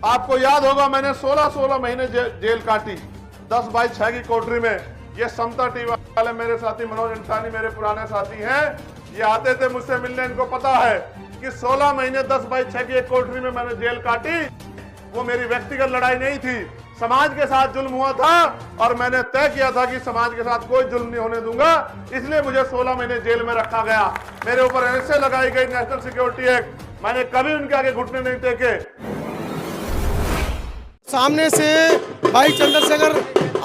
आपको याद होगा मैंने 16 महीने जेल काटी 10/6 की कोठरी में। ये समता टीवी वाले मेरे साथी मनोज अंसानी मेरे पुराने साथी हैं, ये आते थे मुझसे मिलने, इनको पता है कि 16 महीने 10/6 की एक कोठरी में मैंने जेल काटी। वो मेरी व्यक्तिगत लड़ाई नहीं थी, समाज के साथ जुल्म हुआ था और मैंने तय किया था कि समाज के साथ कोई जुल्म नहीं होने दूंगा, इसलिए मुझे 16 महीने जेल में रखा गया। मेरे ऊपर ऐसे लगाई गई नेशनल सिक्योरिटी एक्ट, मैंने कभी उनके आगे घुटने नहीं टेके। सामने से भाई चंद्रशेखर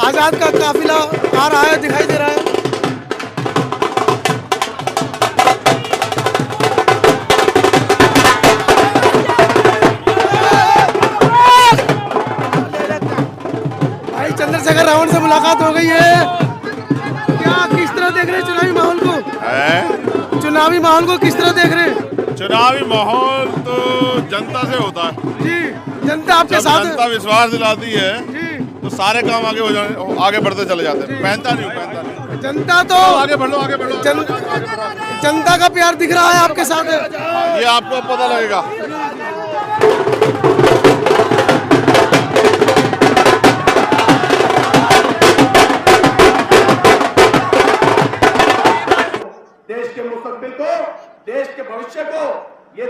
आजाद का काफिला आ रहा है, दिखाई दे रहा है। भाई चंद्रशेखर रावण से मुलाकात हो गई है, क्या किस तरह देख रहे हैं चुनावी माहौल को? चुनावी माहौल को किस तरह देख रहे हैं? चुनावी माहौल तो जनता से होता है जी, जनता आपके साथ, जनता विश्वास दिलाती है जी, तो सारे काम आगे बढ़ते चले जाते हैं। पहनता नहीं। जनता तो आगे बढ़ लो जनता का प्यार दिख रहा है आपके साथ, ये आपको पता लगेगा। देश के मुस्तकबिल को, देश के भविष्य को ये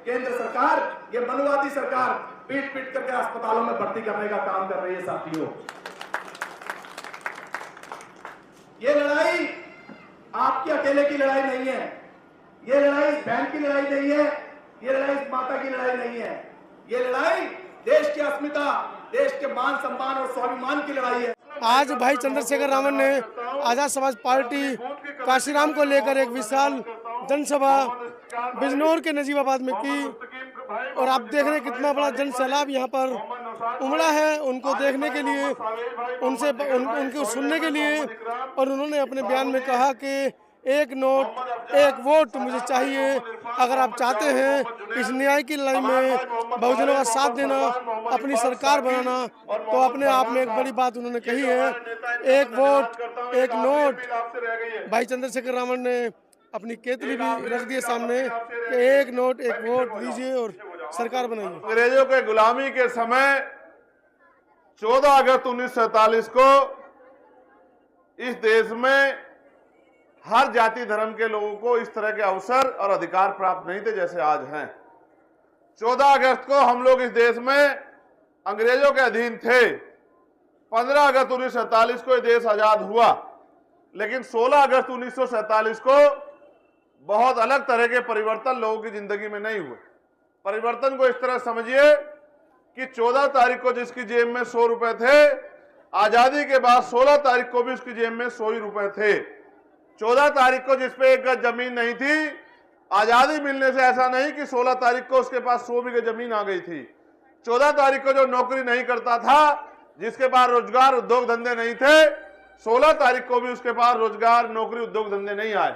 केंद्र सरकार, ये मनुवादी सरकार पीट करके अस्पतालों में भर्ती करने का काम कर रही है। साथियों, ये लड़ाई आपकी अकेले की लड़ाई नहीं है, ये लड़ाई इस बहन की लड़ाई नहीं है, ये लड़ाई इस माता की लड़ाई नहीं है, ये लड़ाई देश की अस्मिता, देश के मान सम्मान और स्वाभिमान की लड़ाई है। आज भाई चंद्रशेखर रावण ने आजाद समाज पार्टी काशीराम को लेकर एक विशाल जनसभा बिजनौर के नजीबाबाद में की और आप देख रहे हैं कितना बड़ा जन सैलाब यहाँ पर उमड़ा है उनको देखने के लिए, उनको सुनने के लिए। और उन्होंने अपने बयान में कहा कि एक नोट एक वोट मुझे चाहिए, अगर आप चाहते हैं इस न्याय की लड़ाई में बहुजनों का साथ देना, अपनी सरकार बनाना, तो अपने आप में एक बड़ी बात उन्होंने कही है, एक वोट एक नोट। भाई चंद्रशेखर रावण ने अपनी केतली भी रख दी सामने कि एक नोट एक वोट दीजिए और सरकार बनाइए। अंग्रेजों के गुलामी के समय 14 अगस्त 1947 को इस देश में हर जाति धर्म के लोगों को इस तरह के अवसर और अधिकार प्राप्त नहीं थे जैसे आज हैं। 14 अगस्त को हम लोग इस देश में अंग्रेजों के अधीन थे। 15 अगस्त 1947 को यह देश आजाद हुआ, लेकिन 16 अगस्त 1947 को बहुत अलग तरह के परिवर्तन लोगों की जिंदगी में नहीं हुए। परिवर्तन को इस तरह समझिए कि 14 तारीख को जिसकी जेब में 100 रुपए थे, आजादी के बाद 16 तारीख को भी उसकी जेब में 100 ही रुपए थे। 14 तारीख को जिसपे एक गज जमीन नहीं थी, आजादी मिलने से ऐसा नहीं कि 16 तारीख को उसके पास 100 बीघे जमीन आ गई थी। 14 तारीख को जो नौकरी नहीं करता था, जिसके पास रोजगार उद्योग धंधे नहीं थे, 16 तारीख को भी उसके पास रोजगार नौकरी उद्योग धंधे नहीं आए।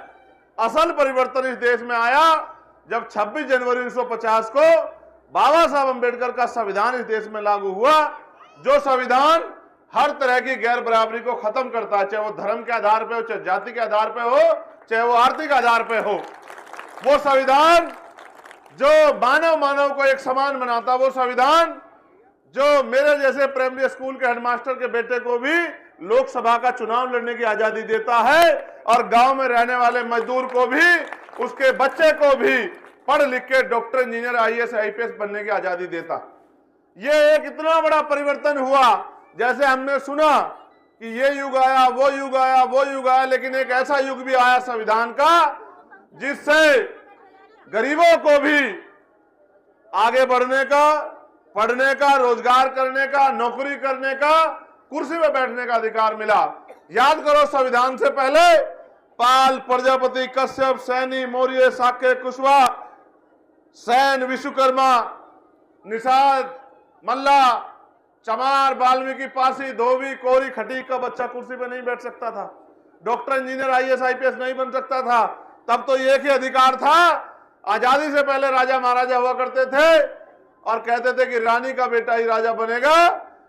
असल परिवर्तन इस देश में आया जब 26 जनवरी 1950 को बाबा साहब अम्बेडकर का संविधान इस देश में लागू हुआ, जो संविधान हर तरह की गैर बराबरी को खत्म करता है, चाहे वो धर्म के आधार पे हो, चाहे जाति के आधार पे हो, चाहे वो आर्थिक आधार पे हो। वो संविधान जो मानव को एक समान बनाता, वो संविधान जो मेरे जैसे प्राइमरी स्कूल के हेडमास्टर के बेटे को भी लोकसभा का चुनाव लड़ने की आजादी देता है और गांव में रहने वाले मजदूर को भी, उसके बच्चे को भी पढ़ लिख के डॉक्टर, इंजीनियर, IAS, IPS बनने की आजादी देता। ये एक इतना बड़ा परिवर्तन हुआ, जैसे हमने सुना कि ये युग आया, वो युग आया, वो युग आया, लेकिन एक ऐसा युग भी आया संविधान का जिससे गरीबों को भी आगे बढ़ने का, पढ़ने का, रोजगार करने का, नौकरी करने का, कुर्सी पे बैठने का अधिकार मिला। याद करो, संविधान से पहले पाल, प्रजापति, कश्यप, सैनी, मौर्य, शाक्य, कुशवाहा, सैन, विश्वकर्मा, निषाद, मल्ला, चमार, वाल्मीकि, पासी, धोबी, कोरी, खटीक का बच्चा कुर्सी पे नहीं बैठ सकता था। डॉक्टर, इंजीनियर, IAS, IPS नहीं बन सकता था। तब तो एक ही अधिकार था। आजादी से पहले राजा महाराजा हुआ करते थे और कहते थे कि रानी का बेटा ही राजा बनेगा।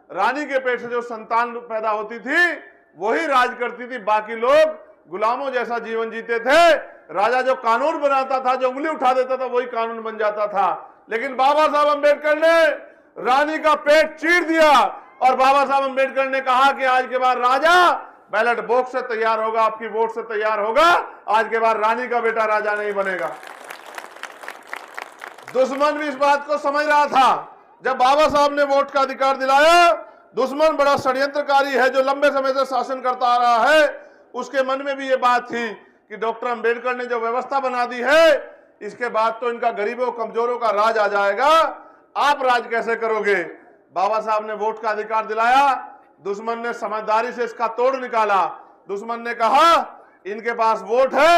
रानी के पेट से जो संतान पैदा होती थी वही राज करती थी, बाकी लोग गुलामों जैसा जीवन जीते थे। राजा जो कानून बनाता था, जो उंगली उठा देता था, वही कानून बन जाता था। लेकिन बाबा साहब अम्बेडकर ने रानी का पेट चीर दिया और बाबा साहब अम्बेडकर ने कहा कि आज के बाद राजा बैलेट बॉक्स से तैयार होगा, आपकी वोट से तैयार होगा, आज के बाद रानी का बेटा राजा नहीं बनेगा। दुश्मन भी इस बात को समझ रहा था। जब बाबा साहब ने वोट का अधिकार दिलाया, दुश्मन बड़ा षड्यंत्रकारी है जो लंबे समय से शासन करता आ रहा है, उसके मन में भी ये बात थी कि डॉक्टर अंबेडकर ने जो व्यवस्था बना दी है, इसके बाद तो इनका गरीबों कमजोरों का राज आ जाएगा, आप राज कैसे करोगे। बाबा साहब ने वोट का अधिकार दिलाया, दुश्मन ने समझदारी से इसका तोड़ निकाला। दुश्मन ने कहा इनके पास वोट है,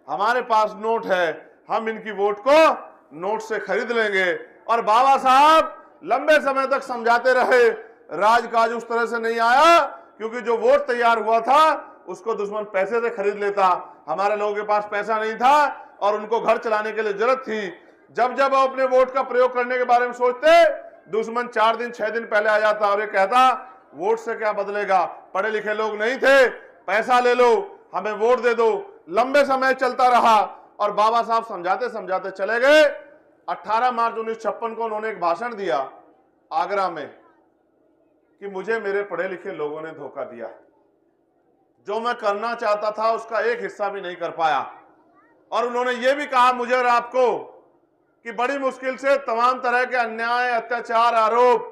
हमारे पास नोट है, हम इनकी वोट को नोट से खरीद लेंगे। और बाबा साहब लंबे समय तक समझाते रहे, राजकाज उस तरह से नहीं आया, क्योंकि जो वोट तैयार हुआ था उसको दुश्मन पैसे से खरीद लेता। हमारे लोगों के पास पैसा नहीं था और उनको घर चलाने के लिए जरूरत थी। जब जब वो अपने वोट का प्रयोग करने के बारे में सोचते, दुश्मन 4 दिन 6 दिन पहले आ जाता और ये कहता वोट से क्या बदलेगा, पढ़े लिखे लोग नहीं थे, पैसा ले लो, हमें वोट दे दो। लंबे समय चलता रहा और बाबा साहब समझाते समझाते चले गए। 18 मार्च 1956 को उन्होंने एक भाषण दिया आगरा में कि मुझे मेरे पढ़े लिखे लोगों ने धोखा दिया, जो मैं करना चाहता था उसका एक हिस्सा भी नहीं कर पाया। और उन्होंने ये भी कहा मुझे और आपको कि बड़ी मुश्किल से तमाम तरह के अन्याय, अत्याचार, आरोप,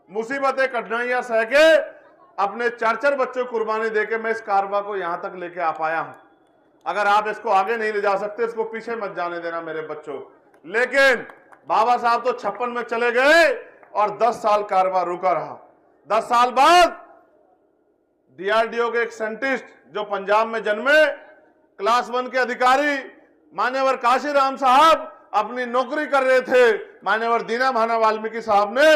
मुसीबतें, कठिनाइयां सह के अपने 4-4 बच्चों को कुर्बानी देके मैं इस कारवा को यहां तक लेके आ पाया हूं। अगर आप इसको आगे नहीं ले जा सकते, इसको पीछे मत जाने देना मेरे बच्चों। लेकिन बाबा साहब तो 56 में चले गए और 10 साल कारवा रुका रहा। 10 साल बाद डीआरडीओ के एक साइंटिस्ट जो पंजाब में जन्मे, क्लास 1 के अधिकारी मान्यवर काशीराम साहब अपनी नौकरी कर रहे थे। मान्यवर दीना भाना वाल्मीकि साहब ने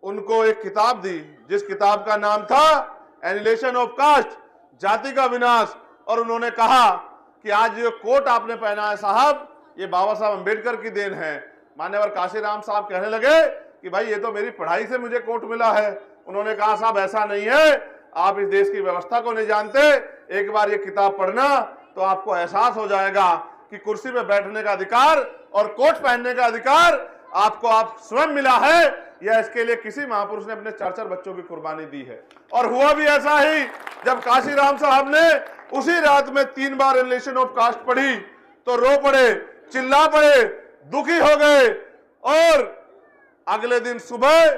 उनको एक किताब दी, जिस किताब का नाम था एनिहिलेशन ऑफ कास्ट, जाति का विनाश। और उन्होंने कहा कि आज जो कोट आपने पहना है साहब, ये बाबा साहब अम्बेडकर की देन है। मान्यवर काशीराम साहब कहने लगे कि भाई ये तो मेरी पढ़ाई से मुझे कोट मिला है। उन्होंने कहा साहब ऐसा नहीं है, आप इस देश की व्यवस्था को नहीं जानते, एक बार ये किताब पढ़ना तो आपको एहसास हो जाएगा कि कुर्सी पे बैठने का अधिकार और कोट पहनने का अधिकार आपको आप स्वयं मिला है, या इसके लिए किसी महापुरुष ने अपने 4-4 बच्चों की कुर्बानी दी है। और हुआ भी ऐसा ही, जब काशीराम साहब ने उसी रात में 3 बार एनिहिलेशन ऑफ कास्ट पढ़ी तो रो पड़े, चिल्ला पड़े, दुखी हो गए और अगले दिन सुबह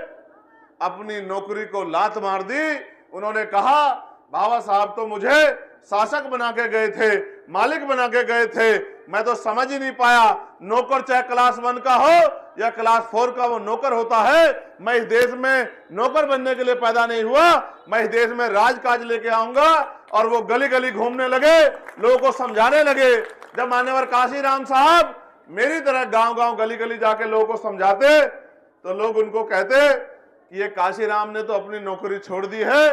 अपनी नौकरी को लात मार दी। उन्होंने कहा बाबा साहब तो मुझे शासक बना के गए थे, मालिक बना के गए थे, मैं तो समझ ही नहीं पाया नौकर चाहे क्लास 1 का हो या क्लास 4 का वो नौकर होता है। मैं इस देश में नौकर बनने के लिए पैदा नहीं हुआ, मैं इस देश में राजकाज लेके आऊंगा। और वो गली गली घूमने लगे, लोगों को समझाने लगे। जब मान्यवर काशीराम साहब मेरी तरह गांव गांव गली गली जाके लोगों को समझाते तो लोग उनको कहते कि ये काशीराम ने तो अपनी नौकरी छोड़ दी है,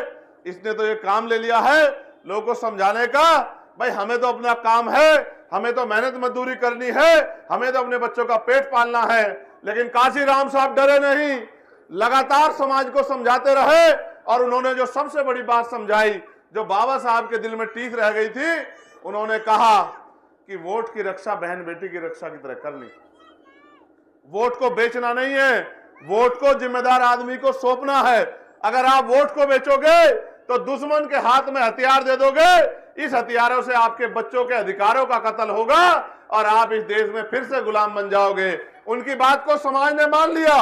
इसने तो ये काम ले लिया है लोगों को समझाने का। भाई हमें तो अपना काम है, हमें तो मेहनत मजदूरी करनी है, हमें तो अपने बच्चों का पेट पालना है। लेकिन काशीराम साहब डरे नहीं, लगातार समाज को समझाते रहे। और उन्होंने जो सबसे बड़ी बात समझाई, जो बाबा साहब के दिल में टीक रह गई थी, उन्होंने कहा कि वोट की रक्षा बहन बेटी की रक्षा की तरह करनी। वोट को बेचना नहीं है, वोट को जिम्मेदार आदमी को सौंपना है। अगर आप वोट को बेचोगे तो दुश्मन के हाथ में हथियार दे दोगे, इस हथियारों से आपके बच्चों के अधिकारों का कत्ल होगा और आप इस देश में फिर से गुलाम बन जाओगे। उनकी बात को समाज ने मान लिया,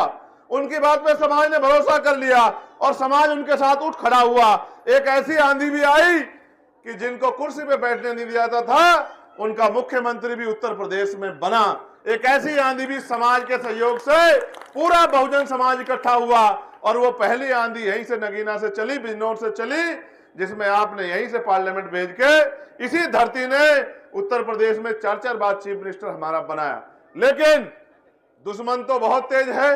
उनकी बात पे समाज ने भरोसा कर लिया और समाज उनके साथ उठ खड़ा हुआ। एक ऐसी आंधी भी आई कि जिनको कुर्सी पे बैठने नहीं दिया जाता था, उनका मुख्यमंत्री भी उत्तर प्रदेश में बना। एक ऐसी आंधी भी समाज के सहयोग से पूरा बहुजन समाज इकट्ठा हुआ और वो पहली आंधी यहीं से नगीना से चली, बिजनौर से चली, जिसमें आपने यहीं से पार्लियामेंट भेज के इसी धरती ने उत्तर प्रदेश में 4-4 बार चीफ मिनिस्टर हमारा बनाया। लेकिन दुश्मन तो बहुत तेज है।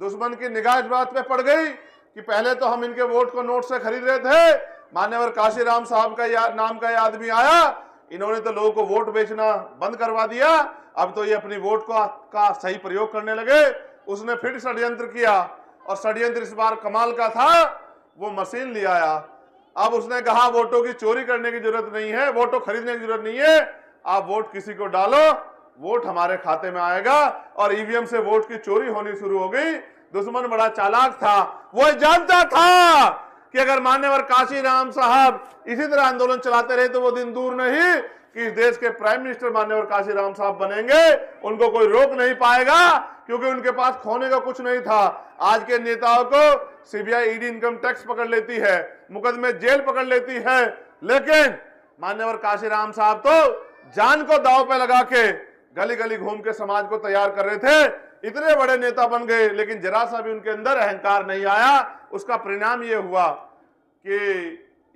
दुश्मन की निगाह इस बात पे पड़ गई कि पहले तो हम इनके वोट को नोट से खरीद रहे थे, मान्यवर काशीराम साहब का नाम का आदमी आया, इन्होंने तो लोगों को वोट बेचना बंद करवा दिया। अब तो ये अपनी वोट का सही प्रयोग करने लगे। उसने फिर षड्यंत्र किया और षड्यंत्र इस बार कमाल का था, वो मशीन ले आया। अब उसने कहा वोटों की चोरी करने की जरूरत नहीं है, वोटों खरीदने की जरूरत नहीं है, आप वोट किसी को डालो, वोट हमारे खाते में आएगा। और ईवीएम से वोट की चोरी होनी शुरू हो गई। दुश्मन बड़ा चालाक था, वो जानता था कि अगर मान्यवर काशीराम साहब इसी तरह आंदोलन चलाते रहे तो वो दिन दूर नहीं कि इस देश के प्राइम मिनिस्टर मान्यवर काशीराम साहब बनेंगे। उनको कोई रोक नहीं पाएगा क्योंकि उनके पास खोने का कुछ नहीं था। आज के नेताओं को सीबीआई ईडी इनकम टैक्स पकड़ लेती है, मुकदमे जेल पकड़ लेती है, लेकिन मान्यवर काशीराम साहब तो जान को दांव पे लगा के गली गली घूम के समाज को तैयार कर रहे थे। इतने बड़े नेता बन गए लेकिन जरा सा भी उनके अंदर अहंकार नहीं आया। उसका परिणाम यह हुआ कि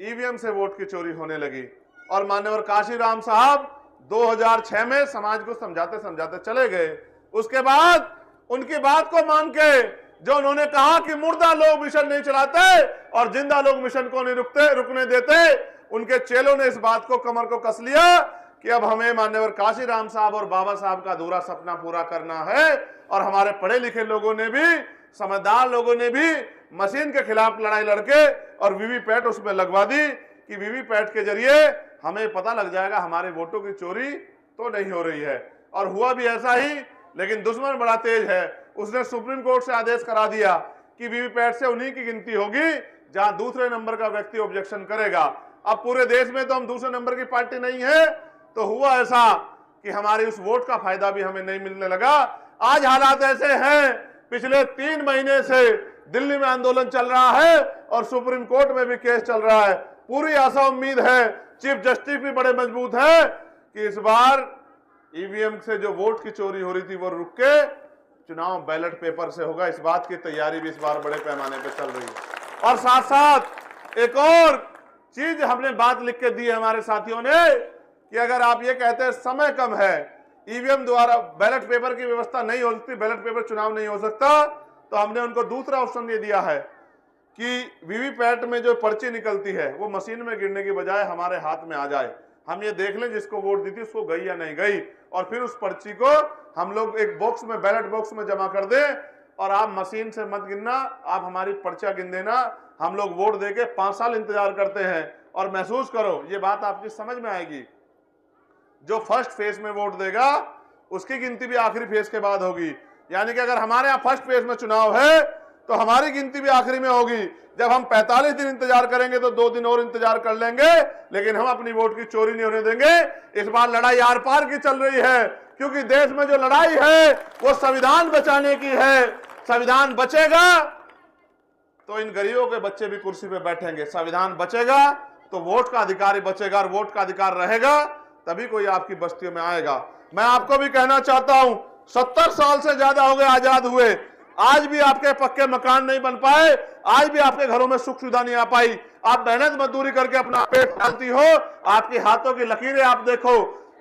ईवीएम से वोट की चोरी होने लगी और मान्यवर काशीराम साहब 2006 में समाज को समझाते समझाते चले गए। उसके बाद उनकी बात को मान के जो उन्होंने कहा कि मुर्दा लोग मिशन नहीं चलाते और जिंदा लोग मिशन को नहीं रुकने देते, उनके चेलों ने इस बात को कमर को कस लिया कि अब हमें मान्यवर काशीराम साहब और बाबा साहब का अधूरा सपना पूरा करना है। और हमारे पढ़े लिखे लोगों ने भी, समझदार लोगों ने भी मशीन के खिलाफ लड़ाई लड़के और वीवीपैट उसमें लगवा दी कि वीवीपैट के जरिए हमें पता लग जाएगा हमारे वोटों की चोरी तो नहीं हो रही है। और हुआ भी ऐसा ही, लेकिन दुश्मन बड़ा तेज है, उसने सुप्रीम कोर्ट से आदेश करा दिया कि वीवीपैट से उन्हीं की गिनती होगी जहां दूसरे नंबर का व्यक्ति ऑब्जेक्शन करेगा। अब पूरे देश में तो हम दूसरे नंबर की पार्टी नहीं है, तो हुआ ऐसा कि हमारी उस वोट का फायदा भी हमें नहीं मिलने लगा। आज हालात ऐसे हैं, पिछले 3 महीने से दिल्ली में आंदोलन चल रहा है और सुप्रीम कोर्ट में भी केस चल रहा है। पूरी आशा उम्मीद है, चीफ जस्टिस भी बड़े मजबूत है कि इस बार ईवीएम से जो वोट की चोरी हो रही थी वो रुक के चुनाव बैलेट पेपर से होगा। इस बात की तैयारी भी इस बार बड़े पैमाने पर चल रही है। और साथ साथ एक और चीज हमने बात लिख के दी है हमारे साथियों ने कि अगर आप ये कहते हैं समय कम है, ईवीएम द्वारा बैलेट पेपर की व्यवस्था नहीं हो सकती, बैलेट पेपर चुनाव नहीं हो सकता, तो हमने उनको दूसरा ऑप्शन ये दिया है कि वीवीपैट में जो पर्ची निकलती है वो मशीन में गिरने की बजाय हमारे हाथ में आ जाए। हम ये देख लें जिसको वोट दी थी उसको गई या नहीं गई, और फिर उस पर्ची को हम लोग एक बॉक्स में, बैलेट बॉक्स में जमा कर दें और आप मशीन से मत गिनना, आप हमारी पर्चा गिन देना। हम लोग वोट देके 5 साल इंतजार करते हैं और महसूस करो ये बात आपकी समझ में आएगी। जो फर्स्ट फेज में वोट देगा उसकी गिनती भी आखिरी फेज के बाद होगी। यानी कि अगर हमारे यहाँ फर्स्ट फेज में चुनाव है तो हमारी गिनती भी आखिरी में होगी। जब हम 45 दिन इंतजार करेंगे तो 2 दिन और इंतजार कर लेंगे, लेकिन हम अपनी वोट की चोरी नहीं होने देंगे। इस बार लड़ाई आर पार की चल रही है क्योंकि देश में जो लड़ाई है वो संविधान बचाने की है। संविधान बचेगा तो इन गरीबों के बच्चे भी कुर्सी पे बैठेंगे, संविधान बचेगा तो वोट का अधिकार बचेगा, और वोट का अधिकार रहेगा तभी कोई आपकी बस्तियों में आएगा। मैं आपको भी कहना चाहता हूं, 70 साल से ज्यादा हो गए आजाद हुए, आज भी आपके पक्के मकान नहीं बन पाए, आज भी आपके घरों में सुख सुविधा नहीं आ पाई। आप मेहनत मजदूरी करके अपना पेट पालती हो, आपके हाथों की लकीरें आप देखो,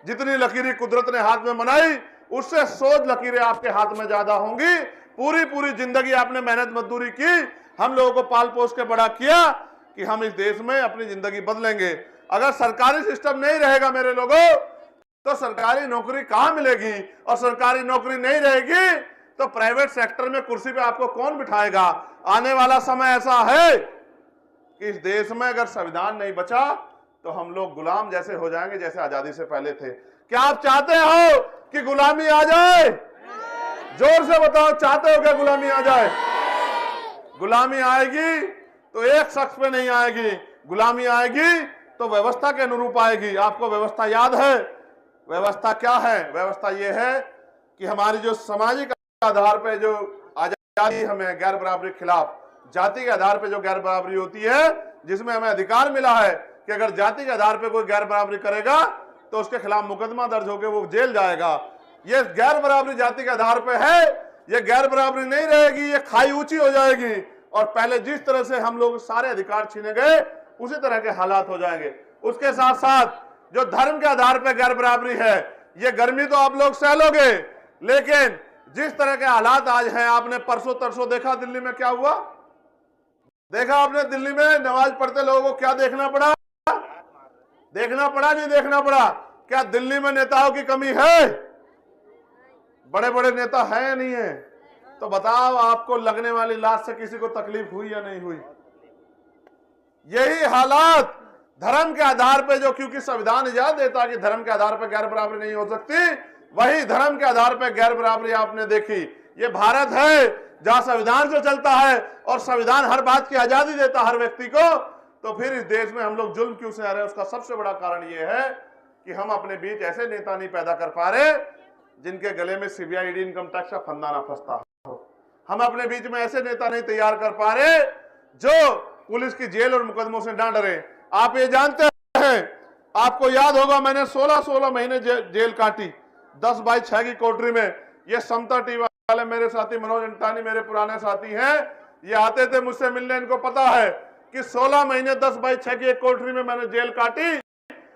जितनी लकीरें कुदरत ने हाथ में बनाई उससे 100 लकीरें आपके हाथ में ज्यादा होंगी। पूरी जिंदगी आपने मेहनत मजदूरी की, हम लोगों को पाल पोस के बड़ा किया कि हम इस देश में अपनी जिंदगी बदलेंगे। अगर सरकारी सिस्टम नहीं रहेगा मेरे लोगों तो सरकारी नौकरी कहां मिलेगी, और सरकारी नौकरी नहीं रहेगी तो प्राइवेट सेक्टर में कुर्सी पे आपको कौन बिठाएगा। आने वाला समय ऐसा है कि इस देश में अगर संविधान नहीं बचा तो हम लोग गुलाम जैसे हो जाएंगे जैसे आजादी से पहले थे। क्या आप चाहते हो कि गुलामी आ जाए? जोर से बताओ, चाहते हो क्या गुलामी आ जाए? गुलामी आएगी तो एक शख्स पे नहीं आएगी, गुलामी आएगी तो व्यवस्था के अनुरूप आएगी। आपको व्यवस्था याद है? व्यवस्था क्या है? व्यवस्था यह है कि हमारी जो सामाजिक आधार पे जो आजादी, हमें गैर बराबरी के खिलाफ, जाति के आधार पे जो गैर बराबरी होती है, जिसमें हमें अधिकार मिला है कि अगर जाति के आधार पे कोई गैर बराबरी करेगा तो उसके खिलाफ मुकदमा दर्ज होकर वो जेल जाएगा। ये गैर बराबरी जाति के आधार पे है, ये गैर बराबरी नहीं रहेगी, ये खाई ऊंची हो जाएगी और पहले जिस तरह से हम लोग सारे अधिकार छीने गए उसी तरह के हालात हो जाएंगे। उसके साथ साथ जो धर्म के आधार पर गैर बराबरी है, ये गर्मी तो आप लोग सह लोगे, लेकिन जिस तरह के हालात आज हैं, आपने परसों तरसों देखा दिल्ली में क्या हुआ, देखा आपने दिल्ली में नमाज पढ़ते लोगों को क्या देखना पड़ा? देखना पड़ा नहीं देखना पड़ा? क्या दिल्ली में नेताओं की कमी है? बड़े बड़े नेता हैं या नहीं है? तो बताओ, आपको लगने वाली लाश से किसी को तकलीफ हुई या नहीं हुई? यही हालात धर्म के आधार पे, जो क्योंकि संविधान इजाजत देता कि धर्म के आधार पर गैर बराबरी नहीं हो सकती, वही धर्म के आधार पर गैर बराबरी आपने देखी। ये भारत है, जहां संविधान से चलता है और संविधान हर बात की आजादी देता हर व्यक्ति को, तो फिर इस देश में हम लोग जुल्म क्यों से आ रहे हैं? उसका सबसे बड़ा कारण यह है कि हम अपने बीच ऐसे नेता नहीं पैदा कर पा रहे जिनके गले में सीबीआई ईडी इनकम टैक्स का फंदा ना फंसता हो। हम अपने बीच में ऐसे नेता नहीं तैयार कर पा रहे जो पुलिस की जेल और मुकदमों से ना डरे। आप ये जानते हैं, आपको याद होगा मैंने 16 महीने जेल काटी 10/6 की कोठरी में। ये समता टीवी वाले मेरे साथी मनोज अंटानी मेरे पुराने साथी हैं, ये आते थे मुझसे मिलने, इनको पता है कि 16 महीने 10/6 की एक कोठरी में मैंने जेल काटी।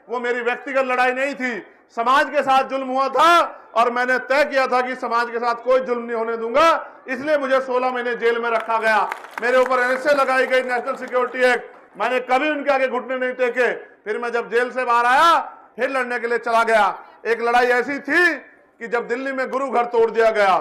वो मेरी व्यक्तिगत लड़ाई नहीं थी, समाज के साथ जुल्म हुआ था और मैंने तय किया था कि समाज के साथ कोई जुल्म नहीं होने दूंगा, इसलिए मुझे 16 महीने जेल में रखा गया। मेरे ऊपर एनएसए लगाई गई, नेशनल सिक्योरिटी एक्ट, मैंने कभी उनके आगे घुटने नहीं टेके। फिर मैं जब जेल से बाहर आया फिर लड़ने के लिए चला गया। एक लड़ाई ऐसी थी कि जब दिल्ली में गुरु घर तोड़ दिया गया,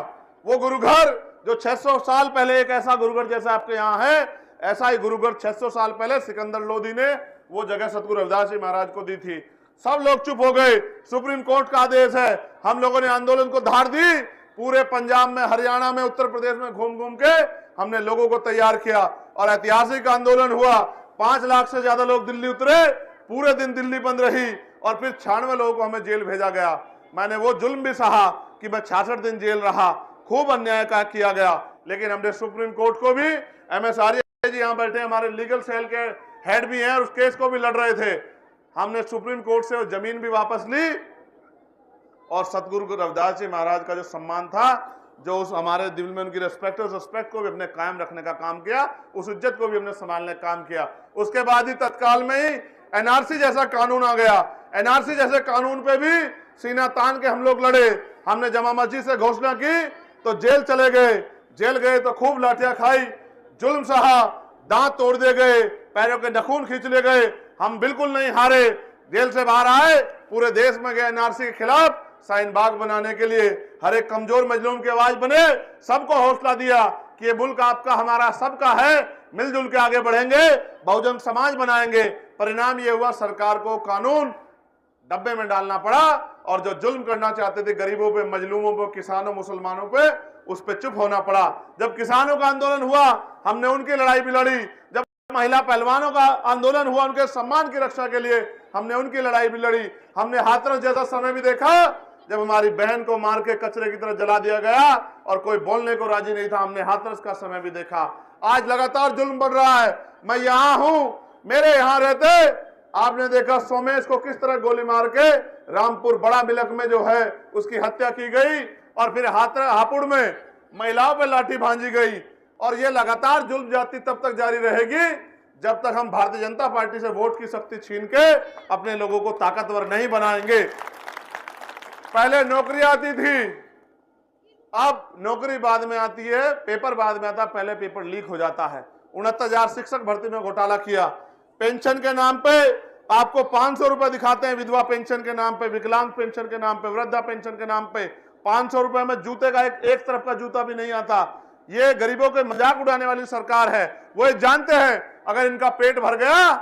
वो गुरु घर जो 600 साल पहले, एक ऐसा गुरुघर जैसा आपके यहाँ है, ऐसा ही गुरुघर 600 साल पहले सिकंदर लोधी ने वो जगह सतगुरु रविदास जी महाराज को दी थी। सब लोग चुप हो गए, सुप्रीम कोर्ट का आदेश है। हम लोगों ने आंदोलन को धार दी, पूरे पंजाब में, हरियाणा में, उत्तर प्रदेश में घूम घूम के हमने लोगों को तैयार किया और ऐतिहासिक आंदोलन हुआ। 5 लाख से ज्यादा लोग दिल्ली उतरे, पूरे दिन दिल्ली बंद रही और फिर 96 लोगों को हमें जेल भेजा गया। मैंने वो जुल्म भी सहा कि मैं 66 दिन जेल रहा, खूब अन्याय का किया गया, लेकिन हमने सुप्रीम कोर्ट को भी, MS आर्य जी यहाँ बैठे हमारे लीगल सेल के हेड भी हैं और उस केस को भी लड़ रहे थे, हमने सुप्रीम कोर्ट से वो जमीन भी वापस ली और सतगुरु रविदास जी महाराज का जो सम्मान था, जो उस हमारे दिल में उनकी रिस्पेक्ट है, उस रिस्पेक्ट को भी हमने कायम रखने का काम किया, उस इज्जत को भी हमने संभालने का काम किया। उसके बाद ही तत्काल में ही NRC जैसा कानून आ गया। NRC जैसे कानून पे भी सीना तान के हम लोग लड़े। हमने जमा मस्जिद से घोषणा की तो जेल चले गए, जेल गए तो खूब लाठियां खाई, जुल्म सहा, दांत तोड़ दिए गए, पैरों के नखून खींच लिए गए। हम बिल्कुल नहीं हारे, जेल से बाहर आए, पूरे देश में गए NRC के खिलाफ साइन बाग बनाने के लिए, हर एक कमजोर मजलूम की आवाज बने, सबको हौसला दिया कि ये मुल्क आपका, हमारा, सबका है, मिलजुल के आगे बढ़ेंगे, बहुजन समाज बनाएंगे। परिणाम ये हुआ, सरकार को कानून डब्बे में डालना पड़ा और जो जुल्म करना चाहते थे गरीबों पे, मजलूमों पे, किसानों, मुसलमानों पे, उस पे चुप होना पड़ा। जब किसानों का आंदोलन हुआ हमने उनकी लड़ाई भी लड़ी, जब महिला पहलवानों का आंदोलन हुआ उनके सम्मान की रक्षा के लिए हमने उनकी लड़ाई भी लड़ी। हमने हाथरस जैसा समय भी देखा जब हमारी बहन को मार के कचरे की तरह जला दिया गया और कोई बोलने को राजी नहीं था, हमने हाथरस का समय भी देखा। आज लगातार जुल्म बढ़ रहा है। मैं यहाँ हूं, मेरे यहाँ रहते आपने देखा सोमेश को किस तरह गोली मार के रामपुर बड़ा मिलक में जो है उसकी हत्या की गई और फिर हापुड़ में महिलाओं पर लाठी भांजी गई। और ये लगातार जुल्म जाति तब तक जारी रहेगी जब तक हम भारतीय जनता पार्टी से वोट की शक्ति छीन के अपने लोगों को ताकतवर नहीं बनाएंगे। पहले नौकरी आती थी, अब नौकरी बाद में आती है, पेपर बाद में आता, पहले पेपर लीक हो जाता है। 69,000 शिक्षक भर्ती में घोटाला किया। पेंशन के नाम पे आपको 500 रुपए दिखाते हैं, विधवा पेंशन के नाम पे, विकलांग पेंशन के नाम पे, वृद्धा पेंशन के नाम पे 500 रुपए में जूते का एक तरफ का जूता भी नहीं आता। ये गरीबों के मजाक उड़ाने वाली सरकार है। वो जानते हैं अगर इनका पेट भर गया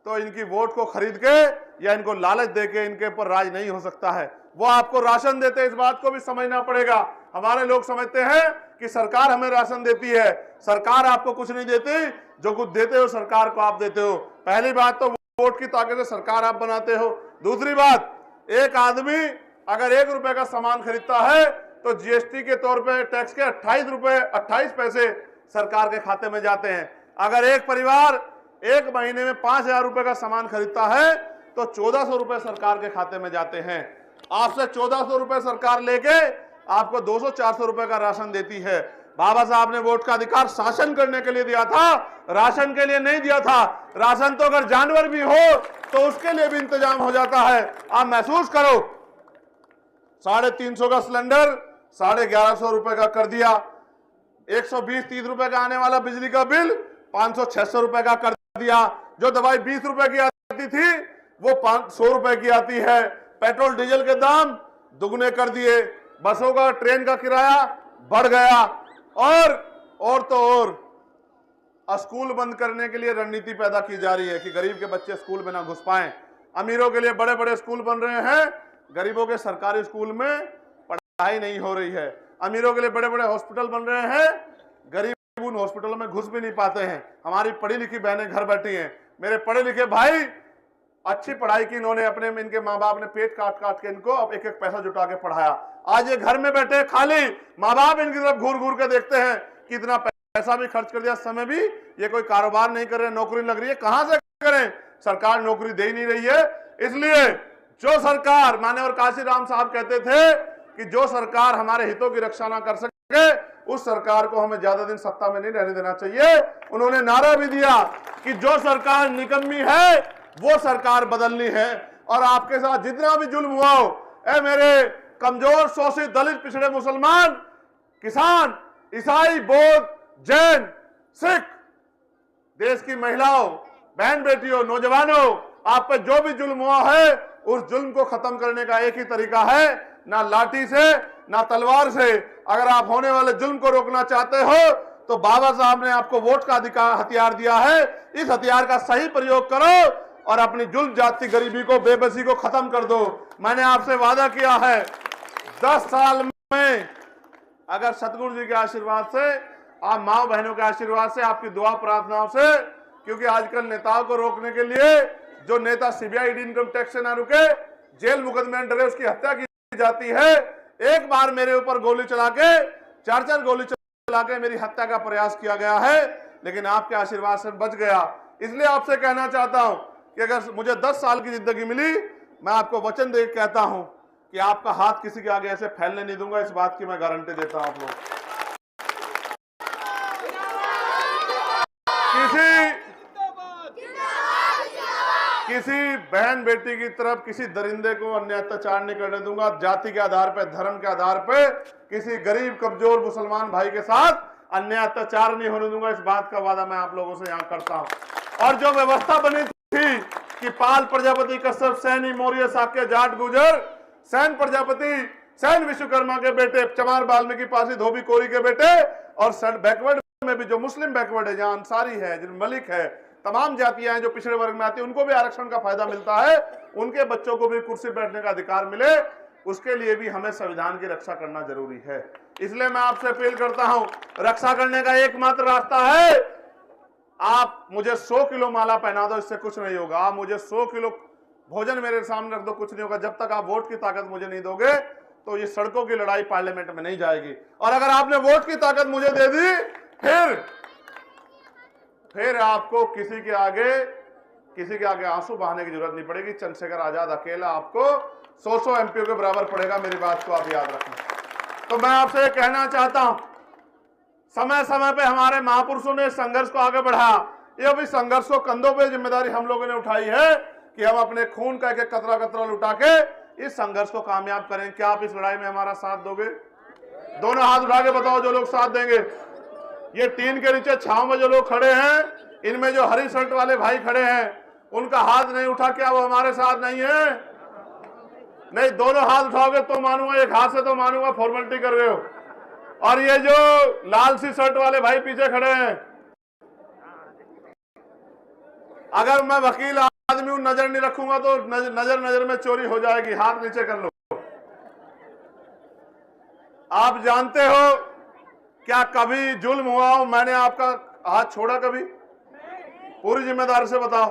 तो इनकी वोट को खरीद के या इनको लालच देके इनके ऊपर राज नहीं हो सकता है। वो आपको राशन देते, इस बात को भी समझना पड़ेगा। हमारे लोग समझते हैं कि सरकार हमें राशन देती है, सरकार आपको कुछ नहीं देती, जो कुछ देते हो सरकार को आप देते हो। पहली बात तो वोट की ताकत से सरकार आप बनाते हो। दूसरी बात, एक आदमी अगर 1 रुपए का सामान खरीदता है तो जीएसटी के तौर पे टैक्स के 28 रुपए 28 पैसे सरकार के खाते में जाते हैं। अगर एक परिवार एक महीने में 5,000 रुपए का सामान खरीदता है तो 1,400 रुपए सरकार के खाते में जाते हैं। आपसे 1,400 रुपए सरकार लेके आपको 200-400 रुपए का राशन देती है। बाबा साहब ने वोट का अधिकार शासन करने के लिए दिया था, राशन के लिए नहीं दिया था। राशन तो अगर जानवर भी हो तो उसके लिए भी इंतजाम हो जाता है। आप महसूस करो, 350 का सिलेंडर 1150 रुपए का कर दिया। 120-30 रुपए का आने वाला बिजली का बिल 500-600 रुपए का कर दिया। जो दवाई 20 रुपए की आती थी वो 100 रुपए की आती है। पेट्रोल डीजल के दाम दुगने कर दिए। बसों का, ट्रेन का किराया बढ़ गया। और तो और स्कूल बंद करने के लिए रणनीति पैदा की जा रही है कि गरीब के बच्चे स्कूल में ना घुस पाएं। अमीरों के लिए बड़े बड़े स्कूल बन रहे हैं, गरीबों के सरकारी स्कूल में पढ़ाई नहीं हो रही है। अमीरों के लिए बड़े बड़े हॉस्पिटल बन रहे हैं, गरीब उन हॉस्पिटलों में घुस भी नहीं पाते हैं। हमारी पढ़ी लिखी बहनें घर बैठी हैं। मेरे पढ़े लिखे भाई, अच्छी पढ़ाई की इन्होंने, अपने इनके माँ बाप ने पेट काट काट के इनको अब एक एक पैसा जुटा के पढ़ाया। आज ये घर में बैठे खाली, माँ बाप इनकी तरफ घूर घूर के देखते हैं कि इतना पैसा भी खर्च कर दिया, समय भी, ये कोई कारोबार नहीं कर रहे, नौकरी लग रही है, कहां से करें, सरकार नौकरी दे ही नहीं रही है। इसलिए जो सरकार, माननीय काशीराम साहब कहते थे कि जो सरकार हमारे हितों की रक्षा ना कर सके, उस सरकार को हमें ज्यादा दिन सत्ता में नहीं रहने देना चाहिए। उन्होंने नारा भी दिया कि जो सरकार निकम्मी है वो सरकार बदलनी है। और आपके साथ जितना भी जुल्म हुआ हो, ए मेरे कमजोर, शोषित, दलित, पिछड़े मुसलमान, किसान, ईसाई, बौद्ध, जैन, सिख, देश की महिलाओं, बहन बेटियों, नौजवानों, आप पे जो भी जुल्म हुआ है, उस जुल्म को खत्म करने का एक ही तरीका है, ना लाठी से ना तलवार से। अगर आप होने वाले जुल्म को रोकना चाहते हो तो बाबा साहब ने आपको वोट का अधिकार, हथियार दिया है, इस हथियार का सही प्रयोग करो और अपनी जुल्म, जाति, गरीबी को, बेबसी को खत्म कर दो। मैंने आपसे वादा किया है 10 साल में, अगर सतगुरु जी के आशीर्वाद से, आप माँ बहनों के आशीर्वाद से, आपकी दुआ प्रार्थनाओं से, क्योंकि आजकल नेताओं को रोकने के लिए जो नेता सीबीआई इनकम टैक्स से ना रुके, जेल मुकदमे में डरे, उसकी हत्या की जाती है। एक बार मेरे ऊपर गोली चला के, 4 गोली चला के मेरी हत्या का प्रयास किया गया है, लेकिन आपके आशीर्वाद से बच गया। इसलिए आपसे कहना चाहता हूं कि अगर मुझे 10 साल की जिंदगी मिली, मैं आपको वचन दे कहता हूं कि आपका हाथ किसी के आगे ऐसे फैलने नहीं दूंगा। इस बात की मैं गारंटी देता हूं। आप लोग किसी बहन बेटी की तरफ किसी दरिंदे को अन्याय अत्याचार नहीं करने दूंगा। जाति के आधार पर, धर्म के आधार पर किसी गरीब कमजोर मुसलमान भाई के साथ अन्याय अत्याचार नहीं होने दूंगा। इस बात का वादा मैं आप लोगों से यहाँ करता हूं। और जो व्यवस्था बनी थी कि पाल प्रजापति, कश्यप, सैनी, मौर्य, शाक्य, जाट, गुर्जर, सैन प्रजापति, सैन विश्वकर्मा के बेटे, चमार, वाल्मीकि, पासी, धोबी, कोरी के बेटे, और बैकवर्ड में भी जो मुस्लिम बैकवर्ड है, जहां अंसारी है, जिन मलिक है, तमाम जातियां हैं जो पिछड़े वर्ग में आती है, उनको भी आरक्षण का फायदा मिलता है। उनके बच्चों को भी कुर्सी बैठने का अधिकार मिले, उसके लिए भी हमें संविधान की रक्षा करना जरूरी है। इसलिए मैं आपसे अपील करता हूं, रक्षा करने का एकमात्र रास्ता है, आप मुझे 100 किलो माला पहना दो, इससे कुछ नहीं होगा। आप मुझे 100 किलो भोजन मेरे सामने रख दो, कुछ नहीं होगा। जब तक आप वोट की ताकत मुझे नहीं दोगे तो ये सड़कों की लड़ाई पार्लियामेंट में नहीं जाएगी। और अगर आपने वोट की ताकत मुझे दे दी, फिर आपको किसी के आगे आंसू बहाने की जरूरत नहीं पड़ेगी। चंद्रशेखर आजाद अकेला आपको 100 एमपीओ के बराबर पड़ेगा। मेरी बात को आप याद रखना। तो मैं आपसे कहना चाहता हूं, समय समय पे हमारे महापुरुषों ने संघर्ष को आगे बढ़ा। ये भी संघर्ष को कंधों पे जिम्मेदारी हम लोगों ने उठाई है कि हम अपने खून का एक कतरा कतरा लुटा के इस संघर्ष को कामयाब करें। क्या आप इस लड़ाई में हमारा साथ दोगे? दोनों हाथ उठा के बताओ जो लोग साथ देंगे। ये टीन के नीचे छांव में जो लोग खड़े हैं, इनमें जो हरी शर्ट वाले भाई खड़े हैं, उनका हाथ नहीं उठा, क्या वो हमारे साथ नहीं है? नहीं, दोनों हाथ उठाओगे तो मानूंगा, एक हाथ से तो मानूंगा, फॉर्मेलिटी कर रहे हो। और ये जो लाल सी शर्ट वाले भाई पीछे खड़े हैं, अगर मैं वकील आदमी हूं, नजर नहीं रखूंगा तो नजर में चोरी हो जाएगी। हाथ नीचे कर लो। आप जानते हो क्या कभी जुल्म हुआ हो मैंने आपका हाथ छोड़ा कभी? पूरी जिम्मेदारी से बताओ।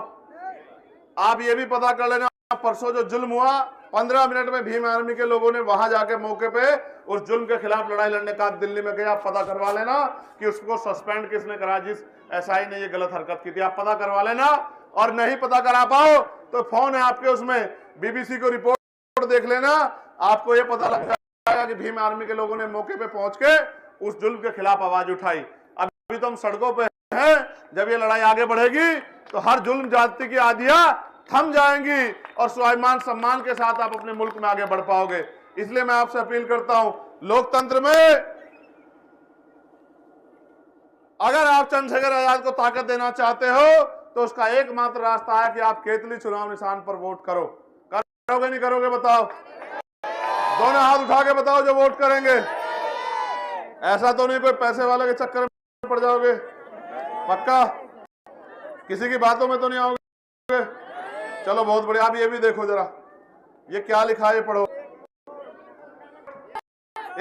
आप ये भी पता कर लेना, परसों जो जुल्म हुआ, 15 मिनट में भीम आर्मी के लोगों ने वहां जाके मौके पे उस जुल्म के खिलाफ लड़ाई लड़ने का दिल्ली में गया। आप पता करवा लेना कि उसको सस्पेंड किसने करा, जिस एसआई ने ये गलत हरकत की थी। आप पता करवा लेना, और नहीं पता करा पाओ तो फोन है आपके, उसमें बीबीसी को रिपोर्ट देख लेना। आपको ये पता लग जाएगा कि भीम आर्मी के लोगों ने मौके पे पहुंच के उस जुल्म के खिलाफ आवाज उठाई। अभी तो हम सड़कों पे हैं। जब ये लड़ाई आगे बढ़ेगी तो हर जुल्म जाति की आदियां थम जाएंगी और स्वाभिमान सम्मान के साथ आप अपने मुल्क में आगे बढ़ पाओगे। इसलिए मैं आपसे अपील करता हूं, लोकतंत्र में अगर आप चंद्रशेखर आजाद को ताकत देना चाहते हो तो उसका एकमात्र रास्ता है कि आप केतली चुनाव निशान पर वोट करो। करोगे नहीं करोगे बताओ? दोनों हाथ उठा के बताओ जो वोट करेंगे। ऐसा तो नहीं कोई पैसे वाले के चक्कर में पड़ जाओगे? पक्का? किसी की बातों में तो नहीं आओगे? चलो बहुत बढ़िया। आप ये भी देखो जरा, ये क्या लिखा है, ये पढ़ो।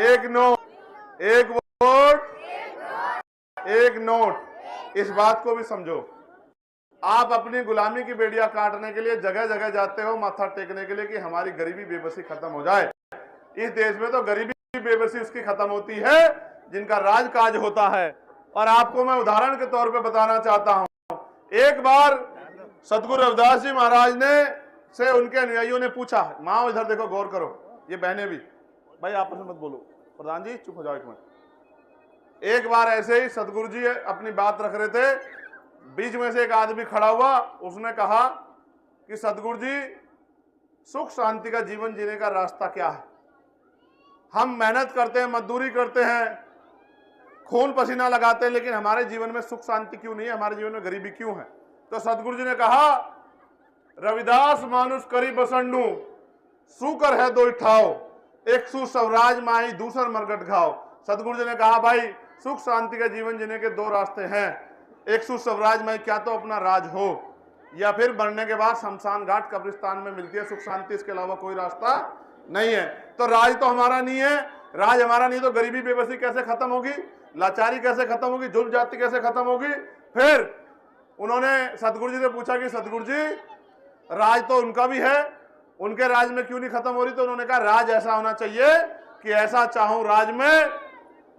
एक नो, एक वोट, एक नोट। इस बात को भी समझो, आप अपनी गुलामी की बेड़ियां काटने के लिए जगह जगह जाते हो माथा टेकने के लिए कि हमारी गरीबी बेबसी खत्म हो जाए। इस देश में तो गरीबी बेबसी उसकी खत्म होती है जिनका राजकाज होता है। और आपको मैं उदाहरण के तौर पे बताना चाहता हूं, एक बार सतगुरु रविदास जी महाराज ने से उनके अनुयायियों ने पूछा, माँ इधर देखो, गौर करो, ये बहनें भी, भाई आपस में मत बोलो, प्रधान जी चुप हो जाओ एक मिनट। एक बार ऐसे ही सतगुरु जी अपनी बात रख रहे थे, बीच में से एक आदमी खड़ा हुआ, उसने कहा कि सतगुरु जी, सुख शांति का जीवन जीने का रास्ता क्या है? हम मेहनत करते हैं, मजदूरी करते हैं, खून पसीना लगाते हैं, लेकिन हमारे जीवन में सुख शांति क्यों नहीं है, हमारे जीवन में गरीबी क्यों है? तो सतगुरु जी ने कहा, रविदास मानुष करी बसंडू, सूकर है दो ठाओ, एक सु स्वराज माही दूसर मरगट घाव। सतगुरु जी ने कहा, भाई सुख शांति का जीवन जीने के दो रास्ते हैं, एक सु स्वराज माही, क्या तो अपना राज हो, या फिर मरने के बाद शमशान घाट कब्रिस्तान में मिलती है सुख शांति, इसके अलावा कोई रास्ता नहीं है। तो राज तो हमारा नहीं है, राज हमारा नहीं तो गरीबी बेबसी कैसे खत्म होगी, लाचारी कैसे खत्म होगी, जुल्म जाति कैसे खत्म होगी? फिर उन्होंने सतगुरु जी से पूछा कि सतगुरु जी, राज तो उनका भी है, उनके राज में क्यों नहीं खत्म हो रही? तो उन्होंने कहा, राज ऐसा होना चाहिए कि ऐसा चाहूं राज में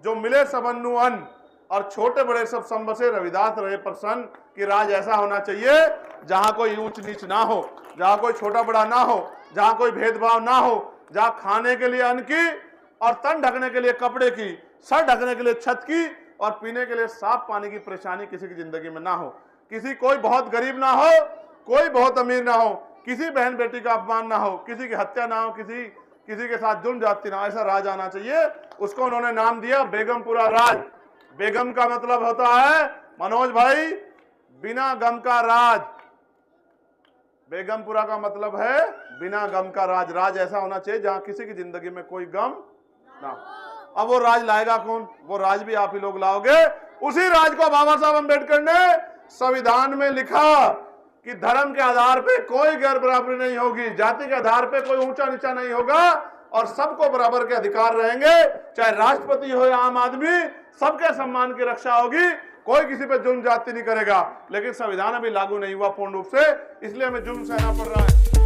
जो मिले सबन्नु अन्न और छोटे बड़े सब संबसे, रविदास रहे प्रसन्न। कि राज ऐसा होना चाहिए जहां कोई ऊंच नीच ना हो, जहां कोई छोटा बड़ा ना हो, जहां कोई भेदभाव ना हो, जहां खाने के लिए अन्न की और तन ढकने के लिए कपड़े की, सर ढकने के लिए छत की और पीने के लिए साफ पानी की परेशानी किसी की जिंदगी में ना हो, किसी कोई बहुत गरीब ना हो, कोई बहुत अमीर ना हो, किसी बहन बेटी का अपमान ना हो, किसी की हत्या ना हो, किसी के साथ जुल्म जाति ना हो, ऐसा राज आना चाहिए। उसको उन्होंने नाम दिया बेगमपुरा राज। बेगम का मतलब होता है, मनोज भाई, बिना गम का राज। बेगमपुरा का मतलब है बिना गम का राज। राज ऐसा होना चाहिए जहां किसी की जिंदगी में कोई गम ना हो। अब वो राज लाएगा कौन? वो राज भी आप ही लोग लाओगे। उसी राज को बाबा साहब अम्बेडकर ने संविधान में लिखा कि धर्म के आधार पे कोई गैर बराबरी नहीं होगी, जाति के आधार पे कोई ऊंचा नीचा नहीं होगा और सबको बराबर के अधिकार रहेंगे, चाहे राष्ट्रपति हो या आम आदमी, सबके सम्मान की रक्षा होगी, कोई किसी पे जुल्म जाति नहीं करेगा। लेकिन संविधान अभी लागू नहीं हुआ पूर्ण रूप से, इसलिए हमें जुल्म सहना पड़ रहा है।